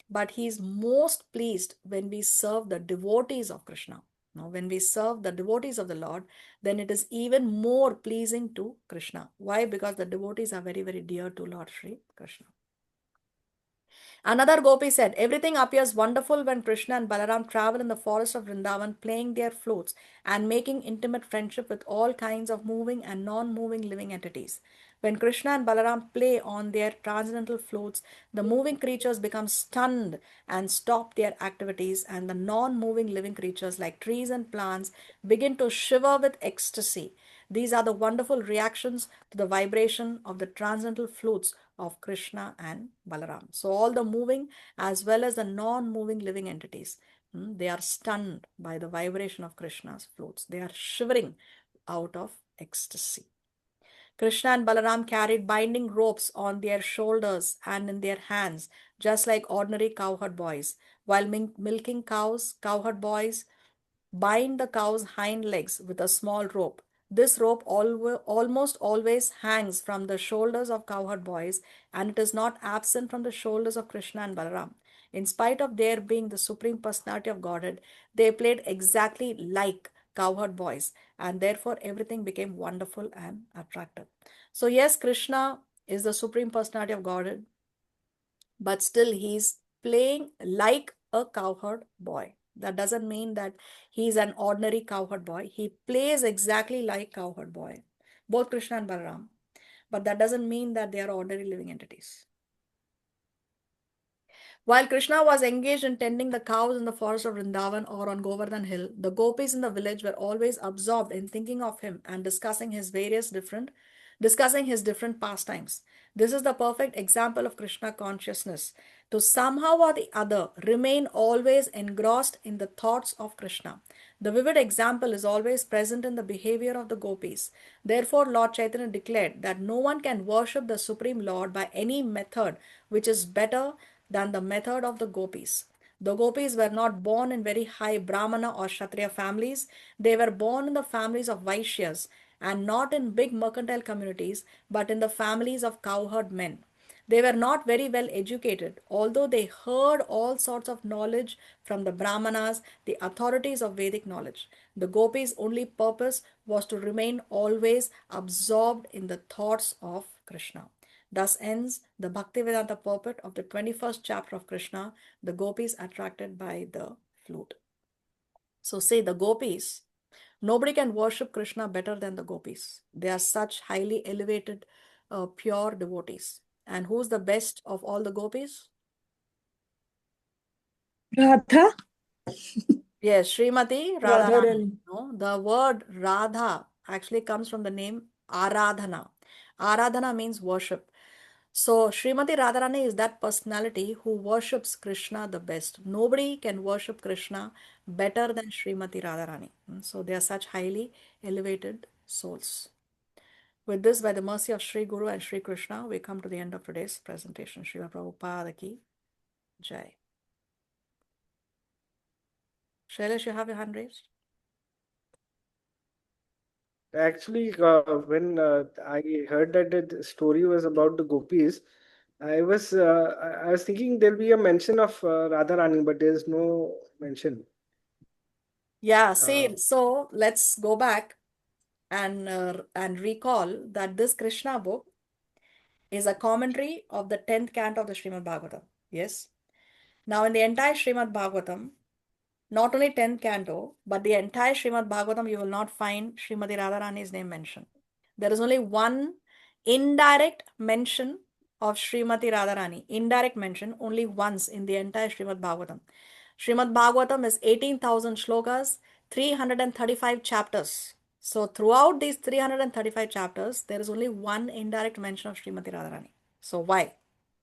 but he is most pleased when we serve the devotees of Krishna. Now, when we serve the devotees of the Lord, then it is even more pleasing to Krishna. Why? Because the devotees are very, very dear to Lord Sri Krishna. Another gopi said, everything appears wonderful when Krishna and Balaram travel in the forest of Vrindavan playing their flutes and making intimate friendship with all kinds of moving and non-moving living entities. When Krishna and Balaram play on their transcendental flutes, the moving creatures become stunned and stop their activities, and the non-moving living creatures like trees and plants begin to shiver with ecstasy. These are the wonderful reactions to the vibration of the transcendental flutes of Krishna and Balaram. So all the moving as well as the non-moving living entities, they are stunned by the vibration of Krishna's flutes. They are shivering out of ecstasy. Krishna and Balaram carried binding ropes on their shoulders and in their hands, just like ordinary cowherd boys. While milking cows, cowherd boys bind the cow's hind legs with a small rope. This rope almost always hangs from the shoulders of cowherd boys, and it is not absent from the shoulders of Krishna and Balaram. In spite of their being the Supreme Personality of Godhead, they played exactly like cowherd boys, and therefore everything became wonderful and attractive. So, yes, Krishna is the Supreme Personality of Godhead, but still he's playing like a cowherd boy. That doesn't mean that he's an ordinary cowherd boy. He plays exactly like cowherd boy, both Krishna and Balaram. But that doesn't mean that they are ordinary living entities. While Krishna was engaged in tending the cows in the forest of Vrindavan or on Govardhan Hill, the gopis in the village were always absorbed in thinking of him and discussing his different pastimes. This is the perfect example of Krishna consciousness, to somehow or the other remain always engrossed in the thoughts of Krishna. The vivid example is always present in the behavior of the gopis. Therefore, Lord Chaitanya declared that no one can worship the Supreme Lord by any method which is better than the method of the gopis. The gopis were not born in very high Brahmana or Kshatriya families. They were born in the families of Vaishyas, and not in big mercantile communities, but in the families of cowherd men. They were not very well educated, although they heard all sorts of knowledge from the Brahmanas, the authorities of Vedic knowledge. The gopis' only purpose was to remain always absorbed in the thoughts of Krishna. Thus ends the Bhaktivedanta purport of the 21st chapter of Krishna, the gopis attracted by the flute. So say the gopis, nobody can worship Krishna better than the gopis. They are such highly elevated, pure devotees. And who's the best of all the gopis? Radha? Yes, Srimati Radharani. Radharani. No, the word Radha actually comes from the name Aradhana. Aradhana means worship. So Srimati Radharani is that personality who worships Krishna the best. Nobody can worship Krishna better than Srimati Radharani. So they are such highly elevated souls. With this, by the mercy of Sri Guru and Sri Krishna, we come to the end of today's presentation. Srila Prabhupada ki Jai. Shailesh, you have your hand raised? Actually, when I heard that the story was about the gopis, I was thinking there'll be a mention of Radharani, but there's no mention. Yeah, see, so let's go back and recall that this Krishna book is a commentary of the 10th canto of the Srimad Bhagavatam. Yes. Now, in the entire Srimad Bhagavatam, not only 10th canto, but the entire Srimad Bhagavatam, you will not find Srimati Radharani's name mentioned. There is only one indirect mention of Srimati Radharani. Indirect mention only once in the entire Srimad Bhagavatam. Srimad Bhagavatam is 18,000 shlokas, 335 chapters. So throughout these 335 chapters, there is only one indirect mention of Srimati Radharani. So why?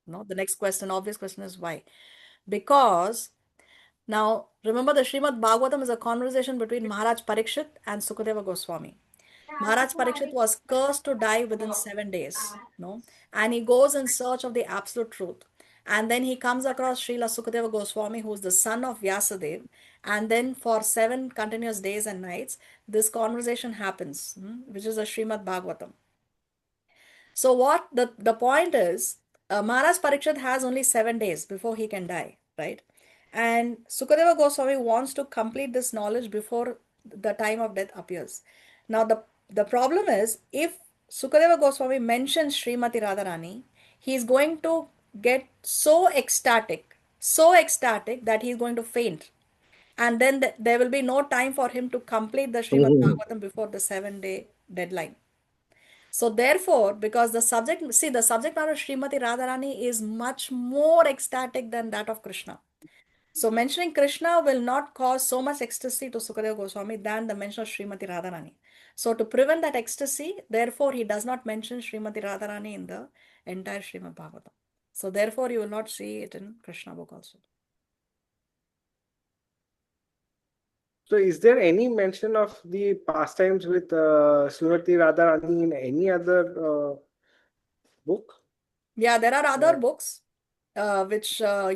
No, the next question, obvious question is why? Because now remember the Srimad Bhagavatam is a conversation between Maharaj Parikshit and Sukadeva Goswami. Maharaj Parikshit was cursed to die within 7 days, no? And he goes in search of the absolute truth. And then he comes across Srila Sukadeva Goswami, who is the son of Vyasadeva. And then for 7 continuous days and nights, this conversation happens, which is a Srimad Bhagavatam. So what the point is, Maharaj Parikshit has only 7 days before he can die. right? And Sukadeva Goswami wants to complete this knowledge before the time of death appears. Now, the problem is, if Sukadeva Goswami mentions Srimati Radharani, he is going to get so ecstatic that he is going to faint. And then there will be no time for him to complete the Srimad Bhagavatam before the 7-day deadline. So therefore, because the subject matter of Srimati Radharani is much more ecstatic than that of Krishna. So mentioning Krishna will not cause so much ecstasy to Sukadeva Goswami than the mention of Srimati Radharani. So to prevent that ecstasy, therefore he does not mention Srimati Radharani in the entire Srimad Bhagavatam. So therefore you will not see it in Krishna book also. So is there any mention of the pastimes with Srimati Radharani in any other book? Yeah, there are other books which where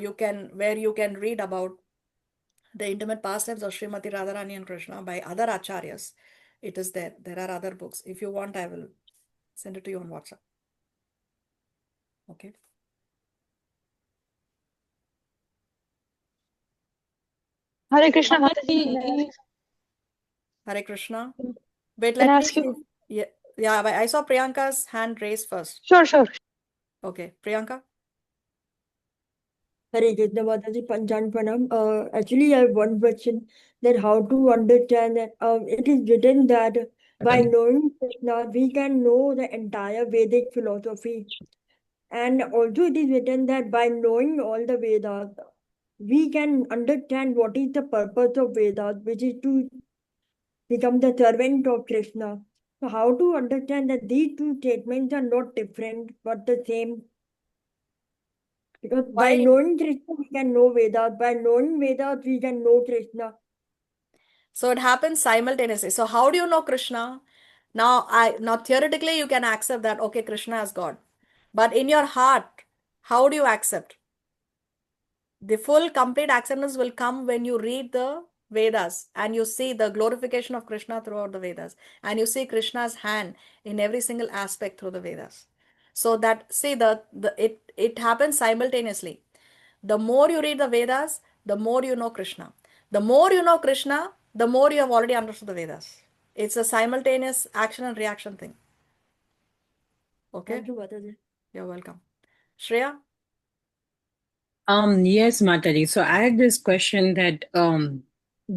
you can read about the intimate pastimes of Srimati Radharani and Krishna by other acharyas. It is there. There are other books. If you want, I will send it to you on WhatsApp. Okay. Hare Krishna, Mataji, Mataji. Hare Krishna. Wait, Can let I me ask see. you? Yeah, but I saw Priyanka's hand raised first. Sure. Okay, Priyanka. Hare Krishna Mataji, Panchan Pranam. Actually, I have one question, that how to understand that it is written that by knowing Krishna, we can know the entire Vedic philosophy. And also it is written that by knowing all the Vedas, we can understand what is the purpose of Vedas, which is to become the servant of Krishna. So how to understand that these two statements are not different but the same? Because by Why? knowing Krishna, we can know Vedas. By knowing Vedas, we can know Krishna. So it happens simultaneously. So how do you know Krishna? Now theoretically you can accept that okay, Krishna is God. But in your heart, how do you accept? The full complete acceptance will come when you read the Vedas and you see the glorification of Krishna throughout the Vedas, and you see Krishna's hand in every single aspect through the Vedas. So that it happens simultaneously. The more you read the Vedas, the more you know Krishna. The more you know Krishna, the more you have already understood the Vedas. It's a simultaneous action and reaction thing. Okay? Thank you, Mataji. You're welcome. Shreya? Yes, Mataji. So I had this question that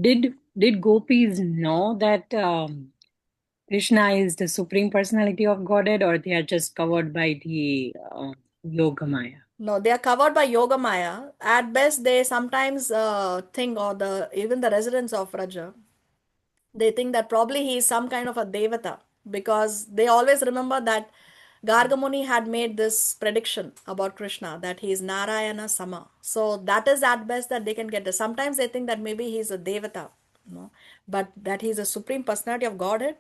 did Gopis know that Krishna is the supreme personality of Godhead, or they are just covered by the Yoga Maya? No, they are covered by Yoga Maya. At best, they sometimes think, or even the residents of Raja, they think that probably he is some kind of a devata, because they always remember that Gargamuni had made this prediction about Krishna, that he is Narayana Sama. So that is at best that they can get. Sometimes they think that maybe he is a devata, but that he is a supreme personality of Godhead,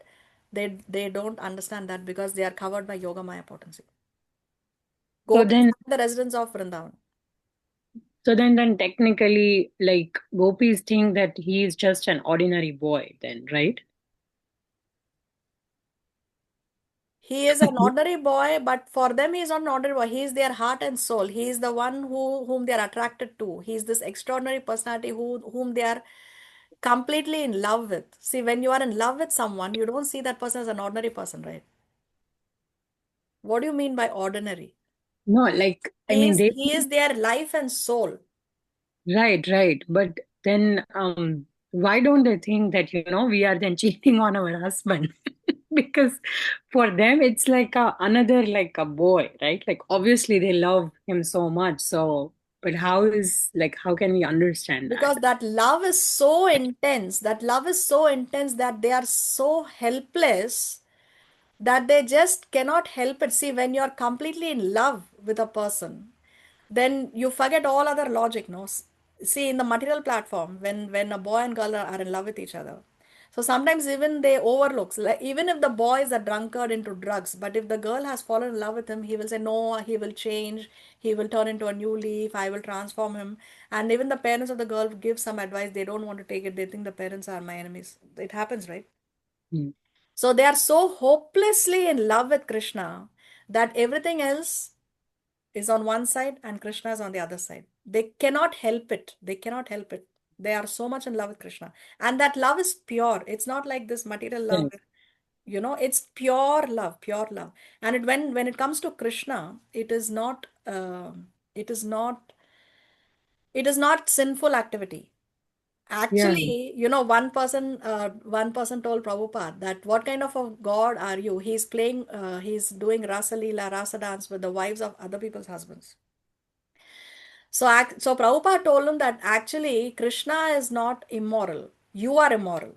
they don't understand that because they are covered by Yoga Maya potency. So Gopis then, are the residents of Vrindavan. so then technically, like Gopis think that he is just an ordinary boy, then, right? He is an ordinary boy, but for them he is not an ordinary boy. He is their heart and soul. He is the one whom they are attracted to. He is this extraordinary personality whom they are completely in love with. See, when you are in love with someone, you don't see that person as an ordinary person, right? What do you mean by ordinary? No, like I mean He is their life and soul. right. But then why don't they think that we are then cheating on our husband? Because for them it's like another like a boy, right? Like obviously they love him so much. So but how can we understand that? Because that love is so intense. That love is so intense that they are so helpless that they just cannot help it. See, when you are completely in love with a person, then you forget all other logic, no? See, in the material platform, when a boy and girl are in love with each other, so sometimes even they overlook, like even if the boy is a drunkard into drugs, but if the girl has fallen in love with him, he will say no, he will change, he will turn into a new leaf, I will transform him. And even the parents of the girl give some advice, they don't want to take it, they think the parents are my enemies. It happens, right? Hmm. So they are so hopelessly in love with Krishna that everything else is on one side and Krishna is on the other side. They cannot help it. They cannot help it. They are so much in love with Krishna. And that love is pure. It's not like this material love. Yes. It's pure love, pure love. And when it comes to Krishna, it is not it is not sinful activity. Yeah. Actually, one person told Prabhupada that what kind of a God are you? He's doing Rasa Leela, Rasa dance with the wives of other people's husbands. So Prabhupada told him that actually Krishna is not immoral. You are immoral.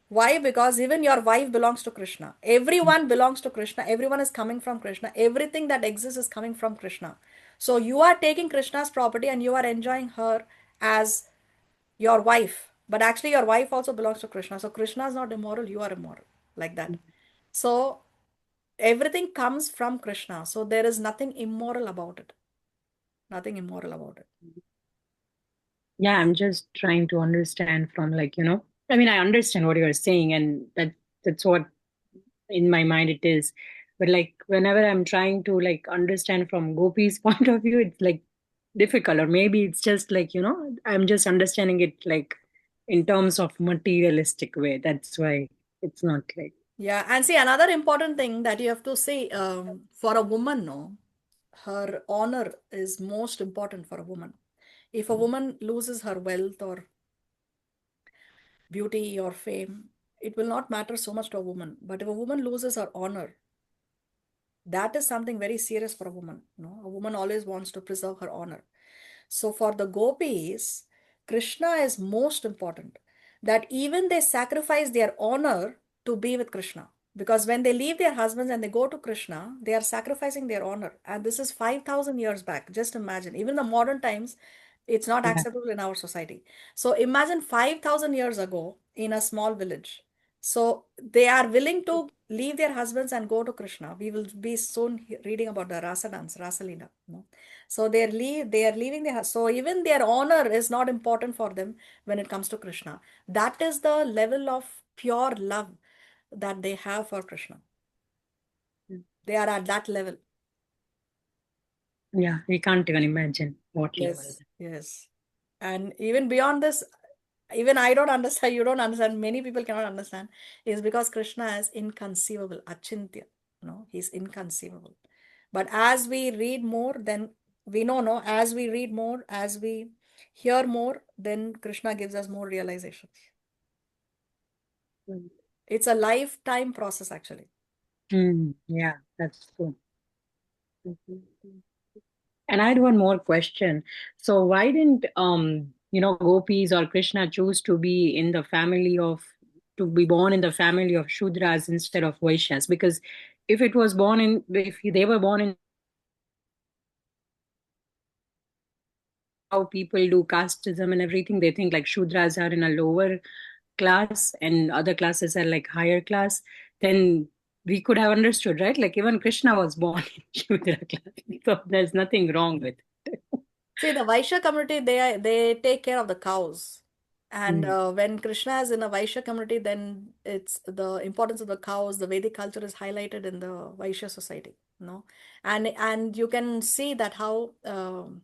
Why? Because even your wife belongs to Krishna. Everyone belongs to Krishna. Everyone is coming from Krishna. Everything that exists is coming from Krishna. So you are taking Krishna's property and you are enjoying her as your wife. But actually, your wife also belongs to Krishna. So Krishna is not immoral. You are immoral. Like that. So everything comes from Krishna. So there is nothing immoral about it. Nothing immoral about it. Yeah, I'm just trying to understand from like, I mean, I understand what you're saying, and that's what in my mind it is. But like whenever I'm trying to like understand from Gopi's point of view, it's like difficult, or maybe it's just like, I'm just understanding it like in terms of materialistic way. That's why it's not like. Yeah, and see another important thing that you have to see for a woman, no, her honor is most important for a woman. If a woman loses her wealth or beauty or fame, it will not matter so much to a woman. But if a woman loses her honor, that is something very serious for a woman. No, a woman always wants to preserve her honor. So for the gopis, Krishna is most important. That even they sacrifice their honor to be with Krishna. Because when they leave their husbands and they go to Krishna, they are sacrificing their honor. And this is 5,000 years back. Just imagine. Even the modern times, it's not Yeah. acceptable in our society. So imagine 5,000 years ago in a small village. So they are willing to leave their husbands and go to Krishna. We will be soon reading about the Rasa dance, Rasa Leela. No? So they are leaving their, so even their honor is not important for them when it comes to Krishna. That is the level of pure love that they have for Krishna. They are at that level. Yeah, we can't even imagine what level. Yes, yes. And even beyond this, even I don't understand, you don't understand, many people cannot understand, is because Krishna is inconceivable, achintya. No, he's inconceivable. But as we read more, then we know, no, as we read more, as we hear more, then Krishna gives us more realizations. Mm. It's a lifetime process, actually. Yeah, that's true. And I had one more question. So why didn't Gopis or Krishna choose to be in the family of to be born in the family of Shudras instead of Vaishyas? Because if they were born in how people do casteism and everything, they think like Shudras are in a lower class and other classes are like higher class, then we could have understood, right? Like even Krishna was born in Shudra class. So there's nothing wrong with it. See, the Vaishya community, they take care of the cows. And when Krishna is in a Vaishya community, then it's the importance of the cows, the Vedic culture is highlighted in the Vaishya society, no? And you can see that um,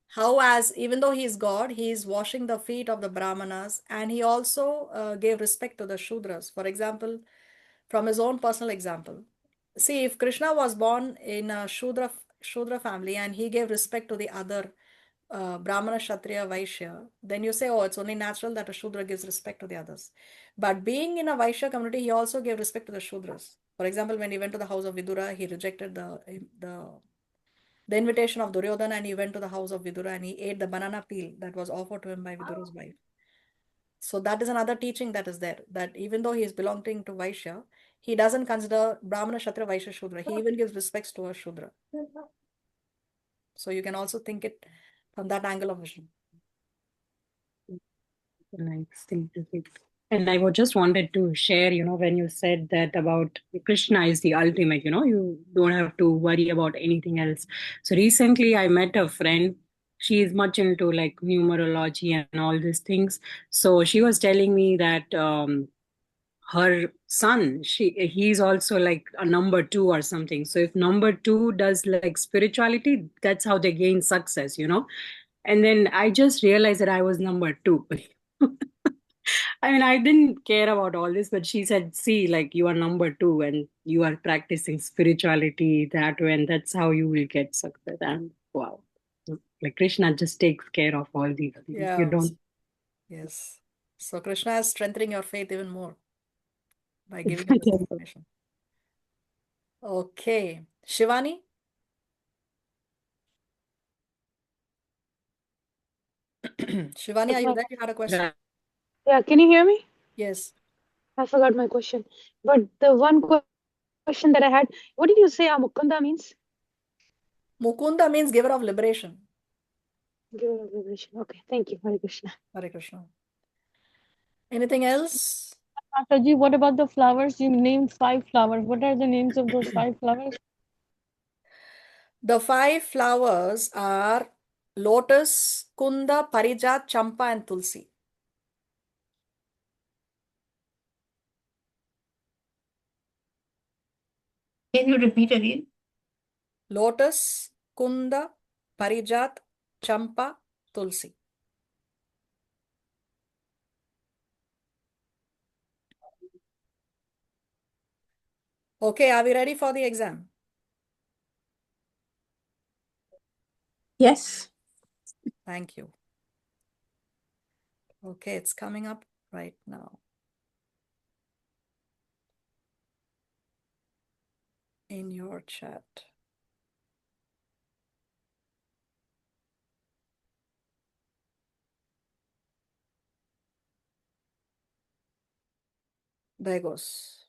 how as even though he is God, he is washing the feet of the Brahmanas, and he also gave respect to the Shudras. For example, from his own personal example, see, if Krishna was born in a Shudra family and he gave respect to the other Brahmana, Kshatriya, Vaishya, then you say, oh, it's only natural that a Shudra gives respect to the others. But being in a Vaishya community, he also gave respect to the Shudras. For example, when he went to the house of Vidura, he rejected the invitation of Duryodhana and he went to the house of Vidura and he ate the banana peel that was offered to him by Vidura's wife. So that is another teaching that is there, that even though he is belonging to Vaishya, he doesn't consider Brahmana, Kshatriya, Vaishya, Shudra. He even gives respects to a Shudra. So you can also think it from that angle of vision. Nice thing to think. And I just wanted to share, when you said that about Krishna is the ultimate, you don't have to worry about anything else. So recently I met a friend. She is much into like numerology and all these things. So she was telling me that her son, he's also like a number 2 or something. So if number 2 does like spirituality, that's how they gain success, you know. And then I just realized that I was number 2. I mean, I didn't care about all this, but she said, see, like you are number 2 and you are practicing spirituality that way, and that's how you will get success. And wow, like Krishna just takes care of all these things. You Yeah. don't. Yes. So Krishna is strengthening your faith even more by giving you this information. Okay. Shivani? Shivani, are you there? You had a question? Yeah, can you hear me? Yes. I forgot my question. But the one question that I had, what did you say Mukunda means? Mukunda means giver of liberation. Giver of liberation. Okay, thank you. Hare Krishna. Hare Krishna. Anything else? Mataji, what about the flowers? You named 5 flowers. What are the names of those 5 flowers? The 5 flowers are lotus, kunda, parijat, champa, and tulsi. Can you repeat again? Lotus, kunda, parijat, champa, tulsi. Okay, are we ready for the exam? Yes. Thank you. Okay, it's coming up right now. In your chat. There goes.